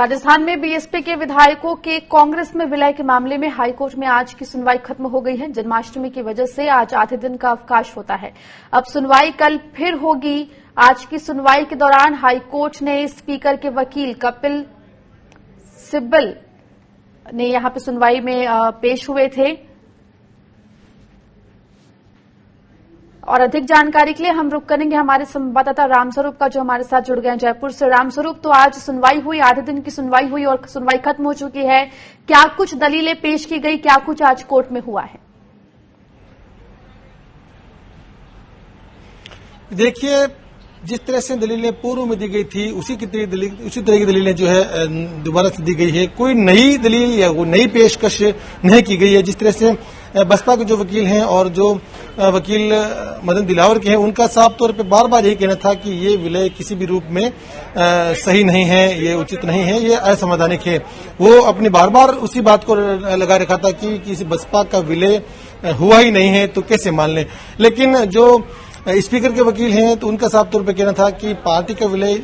राजस्थान में बीएसपी के विधायकों के कांग्रेस में विलय के मामले में हाईकोर्ट में आज की सुनवाई खत्म हो गई है। जन्माष्टमी की वजह से आज आधे दिन का अवकाश होता है। अब सुनवाई कल फिर होगी। आज की सुनवाई के दौरान हाईकोर्ट ने स्पीकर के वकील कपिल सिब्बल ने यहां पर सुनवाई में पेश हुए थे। और अधिक जानकारी के लिए हम रुक करेंगे हमारे संवाददाता रामस्वरूप का, जो हमारे साथ जुड़ गए हैं जयपुर से। रामस्वरूप, तो आज सुनवाई हुई, आधे दिन की सुनवाई हुई और सुनवाई खत्म हो चुकी है। क्या कुछ दलीलें पेश की गई, क्या कुछ आज कोर्ट में हुआ है? देखिए, जिस तरह से दलीलें पूर्व में दी गई थी उसी तरह की दलीलें जो है दोबारा से दी गई है। कोई नई दलील या कोई नई पेशकश नहीं की गई है। जिस तरह से बसपा के जो वकील हैं और जो वकील मदन दिलावर के हैं, उनका साफ तौर पे बार बार यही कहना था कि ये विलय किसी भी रूप में सही नहीं है, ये उचित नहीं है, ये असंवैधानिक है। वो अपनी बार बार उसी बात को लगा रखा था कि किसी बसपा का विलय हुआ ही नहीं है तो कैसे मान लें। लेकिन जो स्पीकर के वकील हैं तो उनका साफ तौर पर कहना था कि पार्टी का विलय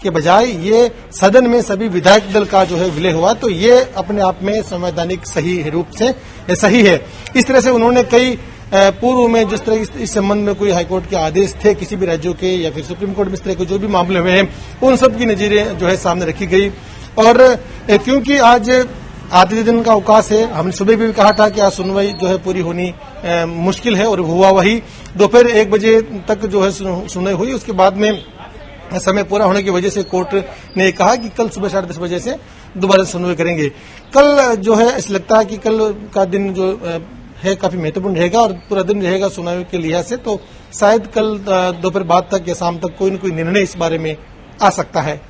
के बजाय ये सदन में सभी विधायक दल का जो है विलय हुआ, तो ये अपने आप में संवैधानिक सही रूप से सही है। इस तरह से उन्होंने कई पूर्व में जिस तरह इस संबंध में कोई हाईकोर्ट के आदेश थे किसी भी राज्यों के या फिर सुप्रीम कोर्ट में इस तरह के जो भी मामले हुए हैं, उन सब की नजीरें जो है सामने रखी गई। और क्योंकि आज आधे दिन का अवकाश है, हमने सुबह भी कहा था कि आज सुनवाई जो है पूरी होनी मुश्किल है और हुआ वही। दोपहर 1 बजे तक जो है सुनवाई हुई। उसके बाद में समय पूरा होने की वजह से कोर्ट ने कहा कि कल सुबह 10:30 बजे से दोबारा सुनवाई करेंगे। कल जो है ऐसा लगता है कि कल का दिन जो है काफी महत्वपूर्ण रहेगा और पूरा दिन रहेगा सुनवाई के लिहाज से, तो शायद कल दोपहर बाद तक या शाम तक कोई न कोई निर्णय इस बारे में आ सकता है।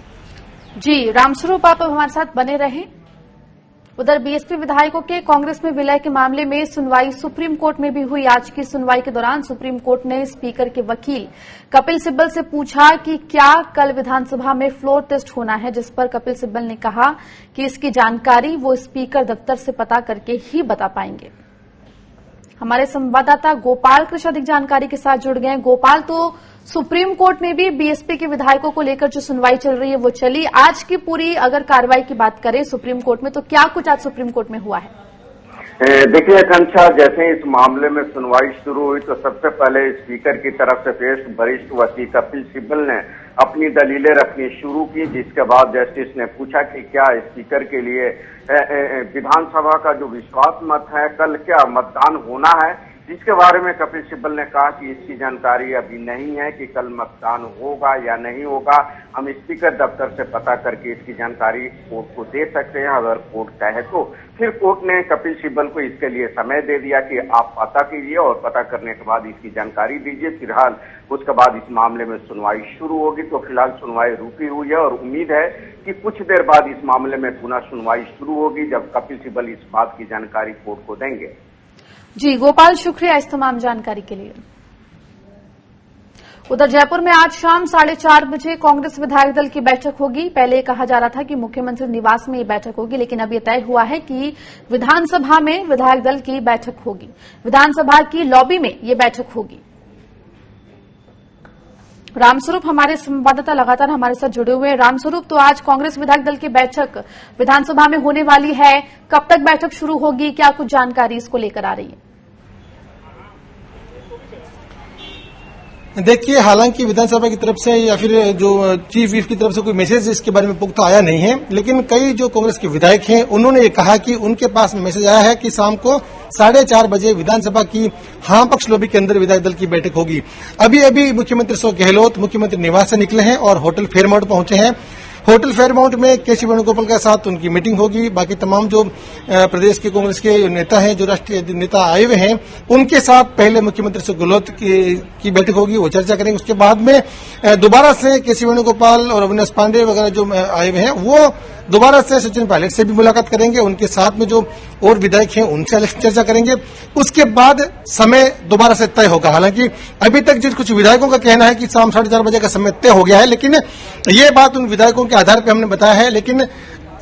जी रामस्वरूप, आप हमारे साथ बने रहें। उधर बीएसपी विधायकों के कांग्रेस में विलय के मामले में सुनवाई सुप्रीम कोर्ट में भी हुई। आज की सुनवाई के दौरान सुप्रीम कोर्ट ने स्पीकर के वकील कपिल सिब्बल से पूछा कि क्या कल विधानसभा में फ्लोर टेस्ट होना है, जिस पर कपिल सिब्बल ने कहा कि इसकी जानकारी वो स्पीकर दफ्तर से पता करके ही बता पाएंगे। हमारे संवाददाता गोपाल कृष्ण अधिक जानकारी के साथ जुड़ गए हैं। गोपाल, तो सुप्रीम कोर्ट में भी बीएसपी के विधायकों को लेकर जो सुनवाई चल रही है वो चली। आज की पूरी अगर कार्रवाई की बात करें सुप्रीम कोर्ट में, तो क्या कुछ आज सुप्रीम कोर्ट में हुआ है? देखिए आकांक्षा, जैसे इस मामले में सुनवाई शुरू हुई तो सबसे पहले स्पीकर की तरफ से पेश वरिष्ठ वकील कपिल सिब्बल ने अपनी दलीलें रखनी शुरू की, जिसके बाद जस्टिस ने पूछा कि क्या स्पीकर के लिए विधानसभा का जो विश्वास मत है कल क्या मतदान होना है, जिसके बारे में कपिल सिब्बल ने कहा कि इसकी जानकारी अभी नहीं है कि कल मतदान होगा या नहीं होगा। हम स्पीकर दफ्तर से पता करके इसकी जानकारी कोर्ट को दे सकते हैं अगर कोर्ट कहे तो। फिर कोर्ट ने कपिल सिब्बल को इसके लिए समय दे दिया कि आप पता कीजिए और पता करने के बाद इसकी जानकारी दीजिए। फिलहाल उसके बाद इस मामले में सुनवाई शुरू होगी। तो फिलहाल सुनवाई रुकी हुई है और उम्मीद है कि कुछ देर बाद इस मामले में पुनः सुनवाई शुरू होगी जब कपिल सिब्बल इस बात की जानकारी कोर्ट को देंगे। जी गोपाल, शुक्रिया इस तमाम जानकारी के लिए। उधर जयपुर में आज शाम 4:30 बजे कांग्रेस विधायक दल की बैठक होगी। पहले कहा जा रहा था कि मुख्यमंत्री निवास में ये बैठक होगी, लेकिन अब यह तय हुआ है कि विधानसभा में विधायक दल की बैठक होगी। विधानसभा की लॉबी में ये बैठक होगी। रामस्वरूप, हमारे संवाददाता लगातार हमारे साथ जुड़े हुए हैं। रामस्वरूप, तो आज कांग्रेस विधायक दल की बैठक विधानसभा में होने वाली है। कब तक बैठक शुरू होगी, क्या कुछ जानकारी इसको लेकर आ रही है? देखिए, हालांकि विधानसभा की तरफ से या फिर जो चीफ व्हिप की तरफ से कोई मैसेज इसके बारे में पुख्ता आया नहीं है, लेकिन कई जो कांग्रेस के विधायक हैं उन्होंने ये कहा कि उनके पास मैसेज आया है कि शाम को 4:30 बजे विधानसभा की हाँ पक्ष लॉबी के अंदर विधायक दल की बैठक होगी। अभी अभी मुख्यमंत्री अशोक गहलोत मुख्यमंत्री निवास से निकले हैं और होटल फेयरमाउंट पहुंचे हैं। होटल फेयरमाउंट में केसी वेणुगोपाल के साथ उनकी मीटिंग होगी। बाकी तमाम जो प्रदेश के कांग्रेस के नेता हैं, जो राष्ट्रीय नेता आए हुए हैं, उनके साथ पहले मुख्यमंत्री अशोक गहलोत की बैठक होगी, वो चर्चा करेंगे। उसके बाद में दोबारा से केसी वेणुगोपाल और अविनाश पांडे वगैरह जो आए हुए हैं वो दोबारा से सचिन पायलट से भी मुलाकात करेंगे। उनके साथ में जो और विधायक हैं उनसे चर्चा करेंगे। उसके बाद समय दोबारा से तय होगा। हालांकि अभी तक जिस कुछ विधायकों का कहना है कि शाम 4:30 बजे का समय तय हो गया है, लेकिन ये बात उन विधायकों के आधार पर हमने बताया है। लेकिन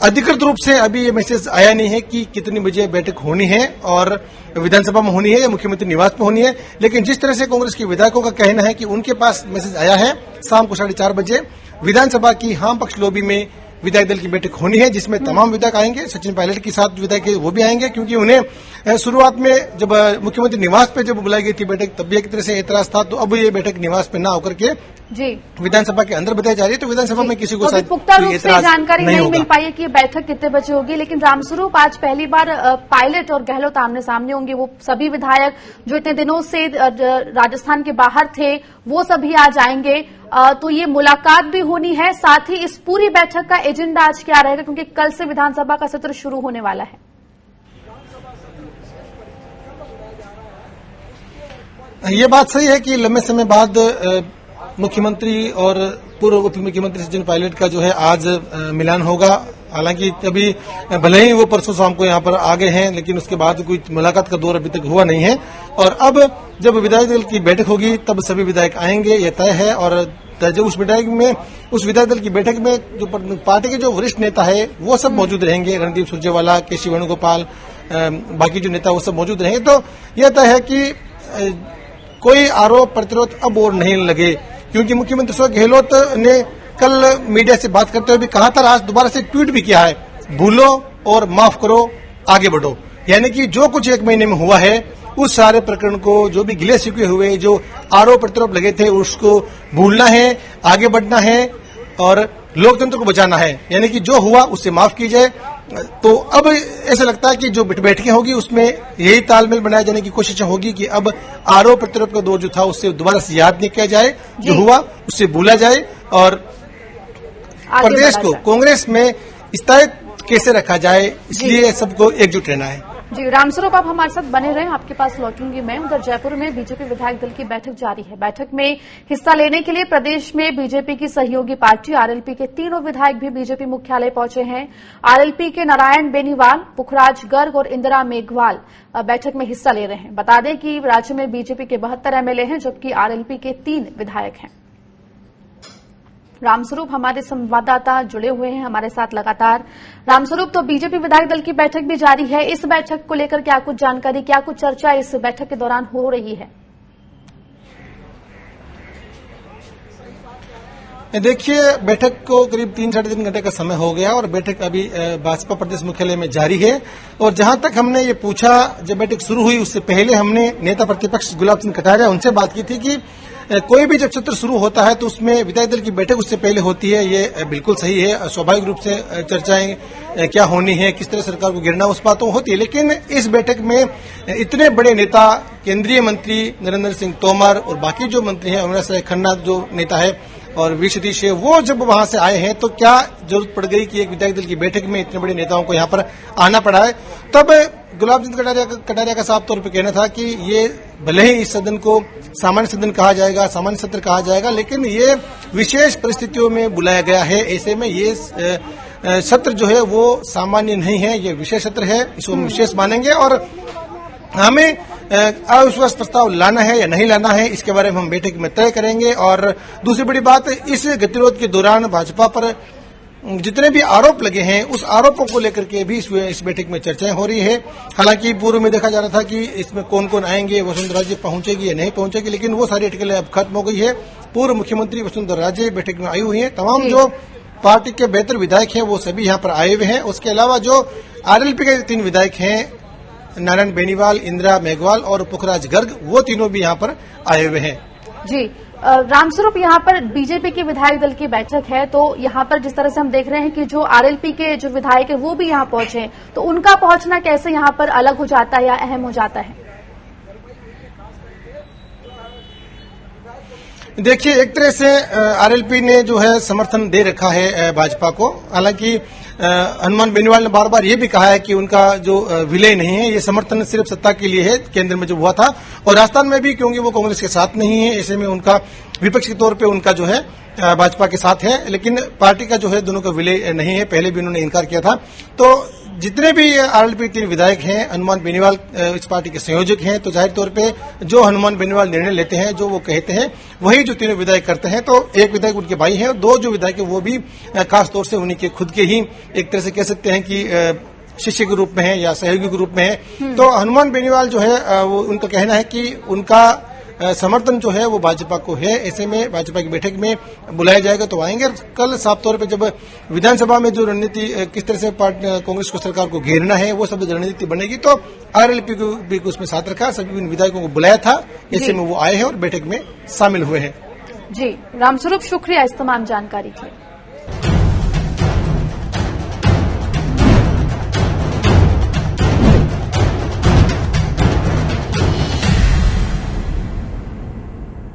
अधिकृत रूप से अभी ये मैसेज आया नहीं है कि कितनी बजे बैठक होनी है और विधानसभा में होनी है या मुख्यमंत्री निवास में होनी है। लेकिन जिस तरह से कांग्रेस के विधायकों का कहना है कि उनके पास मैसेज आया है शाम को 4:30 बजे विधानसभा की हाँ पक्ष लॉबी में विधायक दल की बैठक होनी है, जिसमें तमाम विधायक आएंगे। सचिन पायलट के साथ विधायक वो भी आएंगे, क्योंकि उन्हें शुरुआत में जब मुख्यमंत्री निवास पे जब बुलाई गई थी बैठक, तब भी एक तरह से एतराज था। तो अब ये बैठक निवास पे ना होकर के जी विधानसभा के अंदर बताई जा रही है। तो विधानसभा में किसी को तो पुख्ता रूप से जानकारी नहीं मिल पाई है कि ये बैठक कितने बजे होगी, लेकिन रामस्वरूप आज पहली बार पायलट और गहलोत आमने सामने होंगे। वो सभी विधायक जो इतने दिनों से राजस्थान के बाहर थे वो सभी आज आएंगे। तो ये मुलाकात भी होनी है। साथ ही इस पूरी बैठक का एजेंडा आज क्या रहेगा, क्योंकि कल से विधानसभा का सत्र शुरू होने वाला है। ये बात सही है कि लंबे समय बाद मुख्यमंत्री और पूर्व उप मुख्यमंत्री सचिन पायलट का जो है आज मिलान होगा। हालांकि अभी भले ही वो परसों शाम को यहाँ पर आ गए हैं, लेकिन उसके बाद कोई मुलाकात का दौर अभी तक हुआ नहीं है। और अब जब विधायक दल की बैठक होगी तब सभी विधायक आएंगे, ये तय है। और जो उस विधायक दल की बैठक में जो पार्टी के जो वरिष्ठ नेता है वो सब मौजूद रहेंगे। रणदीप सुरजेवाला, केसी वेणुगोपाल, बाकी जो नेता वो सब मौजूद रहेंगे। तो यह तय है कि कोई आरोप प्रतिरोध अब और नहीं लगे, क्योंकि मुख्यमंत्री अशोक गहलोत ने कल मीडिया से बात करते हुए भी कहा था, आज दोबारा से ट्वीट भी किया है, भूलो और माफ करो, आगे बढ़ो। यानी कि जो कुछ एक महीने में हुआ है उस सारे प्रकरण को, जो भी गिले शिकवे हुए, जो आरोप प्रत्यारोप लगे थे, उसको भूलना है, आगे बढ़ना है और लोकतंत्र को बचाना है। यानी कि जो हुआ उससे माफ की जाए। तो अब ऐसा लगता है कि जो बैठकें होगी उसमें यही तालमेल बनाए जाने की कोशिश होगी कि अब आरोप प्रत्यारोप का दौर जो था उससे दोबारा से याद नहीं किया जाए, जो हुआ उससे भूला जाए और प्रदेश को कांग्रेस में स्थायित्व कैसे रखा जाए, इसलिए सबको एकजुट रहना है। जी रामस्वरूप, आप हमारे साथ बने रहें, आपके पास लौटूंगी मैं। उधर जयपुर में बीजेपी विधायक दल की बैठक जारी है। बैठक में हिस्सा लेने के लिए प्रदेश में बीजेपी की सहयोगी पार्टी आरएलपी के तीनों विधायक भी बीजेपी मुख्यालय पहुंचे हैं। आरएलपी के नारायण बेनीवाल, पुखराज गर्ग और इंदिरा मेघवाल बैठक में हिस्सा ले रहे हैं। बता दें कि राज्य में बीजेपी के 72 एमएलए हैं, जबकि आरएलपी के 3 विधायक हैं। रामस्वरूप हमारे संवाददाता जुड़े हुए हैं हमारे साथ लगातार। रामस्वरूप, तो बीजेपी विधायक दल की बैठक भी जारी है। इस बैठक को लेकर क्या कुछ जानकारी, क्या कुछ चर्चा इस बैठक के दौरान हो रही है? देखिए, बैठक को करीब 3-3.5 घंटे का समय हो गया और बैठक अभी भाजपा प्रदेश मुख्यालय में जारी है। और जहां तक हमने ये पूछा, जब बैठक शुरू हुई उससे पहले हमने नेता प्रतिपक्ष गुलाब चंद कटारिया उनसे बात की थी कि कोई भी जब सत्र शुरू होता है तो उसमें विधायक दल की बैठक उससे पहले होती है। ये बिल्कुल सही है, स्वाभाविक रूप से चर्चाएं क्या होनी है, किस तरह सरकार को गिरना, उस बातों होती है। लेकिन इस बैठक में इतने बड़े नेता, केंद्रीय मंत्री नरेंद्र सिंह तोमर और बाकी जो मंत्री हैं, अविनाश राय खन्ना जो नेता है और वी सतीश है, वो जब वहां से आए हैं तो क्या जरूरत पड़ गई कि एक विधायक दल की बैठक में इतने बड़े नेताओं को यहाँ पर आना पड़ा है। तब गुलाब चंद कटारिया का साफ तौर पर कहना था कि ये भले ही इस सदन को सामान्य सदन कहा जाएगा, सामान्य सत्र कहा जाएगा, लेकिन ये विशेष परिस्थितियों में बुलाया गया है। ऐसे में ये सत्र जो है वो सामान्य नहीं है, ये विशेष सत्र है, इसको हम विशेष मानेंगे और हमें अविश्वास प्रस्ताव लाना है या नहीं लाना है, इसके बारे में हम बैठक में तय करेंगे। और दूसरी बड़ी बात, इस गतिरोध के दौरान भाजपा पर जितने भी आरोप लगे हैं उस आरोपों को लेकर के भी इस बैठक में चर्चाएं हो रही है। हालांकि पूर्व में देखा जा रहा था कि इसमें कौन कौन आएंगे, वसुंधरा राजे पहुंचेगी या नहीं पहुंचेगी, लेकिन वो सारी अटकलें अब खत्म हो गई है। पूर्व मुख्यमंत्री वसुंधरा राजे बैठक में आई हुई है। तमाम जो पार्टी के बेहतर विधायक हैं वो सभी यहाँ पर आए हुए हैं। उसके अलावा जो आरएलपी के 3 विधायक हैं, नारायण बेनीवाल, इंदिरा मेघवाल और पुखराज गर्ग, वो तीनों भी यहाँ पर आए हुए हैं। जी रामस्वरूप, यहाँ पर बीजेपी की विधायक दल की बैठक है, तो यहाँ पर जिस तरह से हम देख रहे हैं कि जो आरएलपी के जो विधायक है वो भी यहाँ पहुंचे, तो उनका पहुंचना कैसे यहाँ पर अलग हो जाता है या अहम हो जाता है? देखिए, एक तरह से आरएलपी ने जो है समर्थन दे रखा है भाजपा को। हालांकि हनुमान बेनीवाल ने बार बार ये भी कहा है कि उनका जो विलय नहीं है, ये समर्थन सिर्फ सत्ता के लिए है, केंद्र में जो हुआ था और राजस्थान में भी, क्योंकि वो कांग्रेस के साथ नहीं है, ऐसे में उनका विपक्ष के तौर पे उनका जो है भाजपा के साथ है, लेकिन पार्टी का जो है दोनों का विलय नहीं है। पहले भी उन्होंने इनकार किया था। तो जितने भी आरएलपी 3 विधायक हैं, हनुमान बेनीवाल इस पार्टी के संयोजक हैं, तो जाहिर तौर पे जो हनुमान बेनीवाल निर्णय लेते हैं, जो वो कहते हैं, वही जो तीनों विधायक करते हैं। तो एक विधायक उनके भाई हैं और 2 जो विधायक है वो भी खास तौर से उन्हीं के खुद के ही एक तरह से कह सकते हैं कि शिष्य के रूप में है या सहयोगी के रूप में है। तो हनुमान बेनीवाल जो है वो उनका कहना है कि उनका समर्थन जो है वो भाजपा को है। ऐसे में भाजपा की बैठक में बुलाया जाएगा तो आएंगे। कल साफ तौर पर जब विधानसभा में जो रणनीति किस तरह से कांग्रेस को सरकार को घेरना है वो सब रणनीति बनेगी तो आरएलपी को भी उसमें साथ रखा, सभी विधायकों को बुलाया था। ऐसे में वो आए हैं और बैठक में शामिल हुए हैं। जी रामस्वरूप, शुक्रिया इस तमाम जानकारी के लिए।